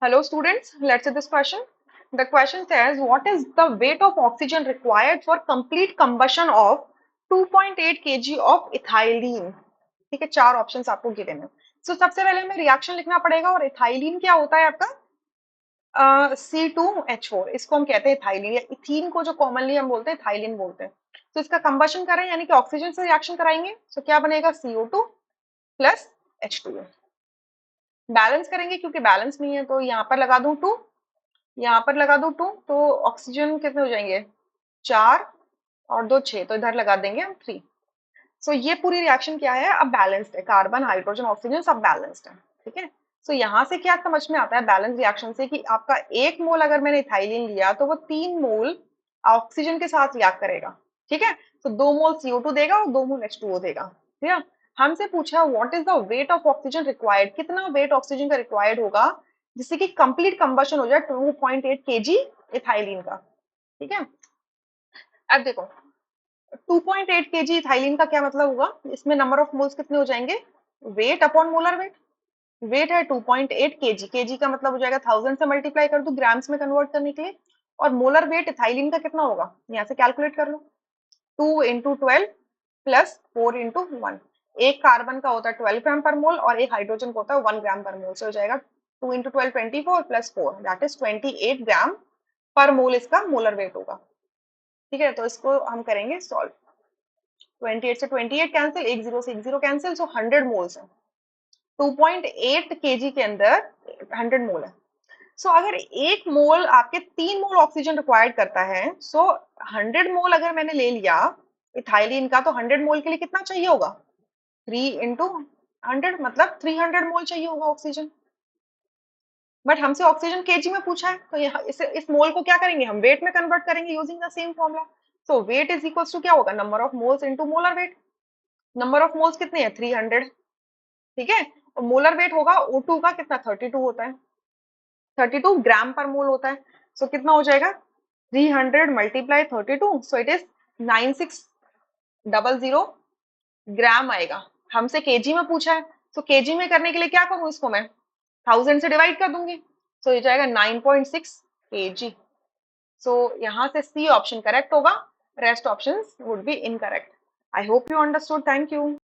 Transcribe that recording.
Hello students, let's see this question. The question says, what is the weight of oxygen required for complete combustion of 2.8 kg of ethylene? ठीक है, चार options आपको given है. सो सबसे पहले हमें reaction लिखना पड़ेगा. और इथाइलिन क्या होता है आपका? C2H4. इसको हम कहते हैं इथाइलिन या इथीन को जो कॉमनली हम बोलते हैं इथाइलिन बोलते हैं. तो इसका कंबशन करें यानी कि ऑक्सीजन से रिएक्शन कराएंगे. सो क्या बनेगा? CO2 plus H2O. बैलेंस करेंगे क्योंकि बैलेंस नहीं है तो यहाँ पर लगा दूं 2, यहाँ पर लगा दो 2, तो ऑक्सीजन कितने हो जाएंगे? 4 और 2 6, तो इधर लगा देंगे हम 3. सो ये पूरी रिएक्शन क्या है? अब बैलेंस्ड है. कार्बन हाइड्रोजन ऑक्सीजन सब बैलेंस्ड है. ठीक है. सो यहाँ से क्या समझ में आता है बैलेंस रिएक्शन से कि आपका 1 मोल अगर मैंने इथाइलिन लिया तो वो 3 मोल ऑक्सीजन के साथ रिएक्ट करेगा. ठीक है. तो 2 मोल CO2 देगा और 2 मोल H2O देगा. ठीक है. हमसे पूछा what is the weight of oxygen required, कितना वेट ऑक्सीजन का रिक्वायर्ड होगा जिससे कि कंप्लीट कंबशन हो जाए 2.8 kg इथाइलिन का. ठीक है. अब देखो 2.8 kg इथाइलिन का क्या मतलब होगा? इसमें नंबर ऑफ मोल्स कितने हो जाएंगे? Weight upon molar weight. Weight है 2.8 kg. केजी का मतलब हो जाएगा 1000 से मल्टीप्लाई कर दो ग्राम्स में कन्वर्ट करने के लिए. और मोलर वेट इथाइलिन का कितना होगा? यहाँ से कैलकुलेट कर लो. 2 इंटू 12 प्लस 4 इंटू 1. एक कार्बन का होता है 12 ग्राम पर मोल और एक हाइड्रोजन का होता है 1 ग्राम पर मोल. से हो जाएगा 2 इंटू 12 24 प्लस 4 दैट इज 28 ग्राम पर मोल इसका मोलर वेट होगा. ठीक है. तो इसको हम करेंगे सॉल्व. 28 से 28 कैंसिल, एक जीरो से एक जीरो कैंसिल, सो 100 मोल्स है. 2.8 केजी के अंदर 100 मोल है. सो अगर 1 मोल आपके 3 मोल ऑक्सीजन रिक्वायर्ड करता है, सो 100 मोल अगर मैंने ले लिया इथाइलिन का तो 100 मोल के लिए कितना चाहिए होगा? 3 इंटू 100 मतलब 300 मोल चाहिए होगा ऑक्सीजन. बट हमसे ऑक्सीजन केजी में पूछा है तो यहाँ इस मोल को क्या करेंगे? हम वेट में कन्वर्ट करेंगे using the same formula. So weight is equal to क्या होगा? Number of moles into molar weight. Number of moles कितने हैं? 300. ठीक है. और मोलर वेट होगा O2 का कितना? 32 होता है. 32 ग्राम पर मोल होता है. सो कितना हो जाएगा? 300 मल्टीप्लाई 32, सो इट इज 9600 ग्राम आएगा. हमसे केजी में पूछा है. सो केजी में करने के लिए क्या करूं? इसको मैं 1000 से डिवाइड कर दूंगी. सो ये जाएगा 9.6 kg. सो यहाँ से सी ऑप्शन करेक्ट होगा. Rest options would be incorrect. I hope you understood. Thank you.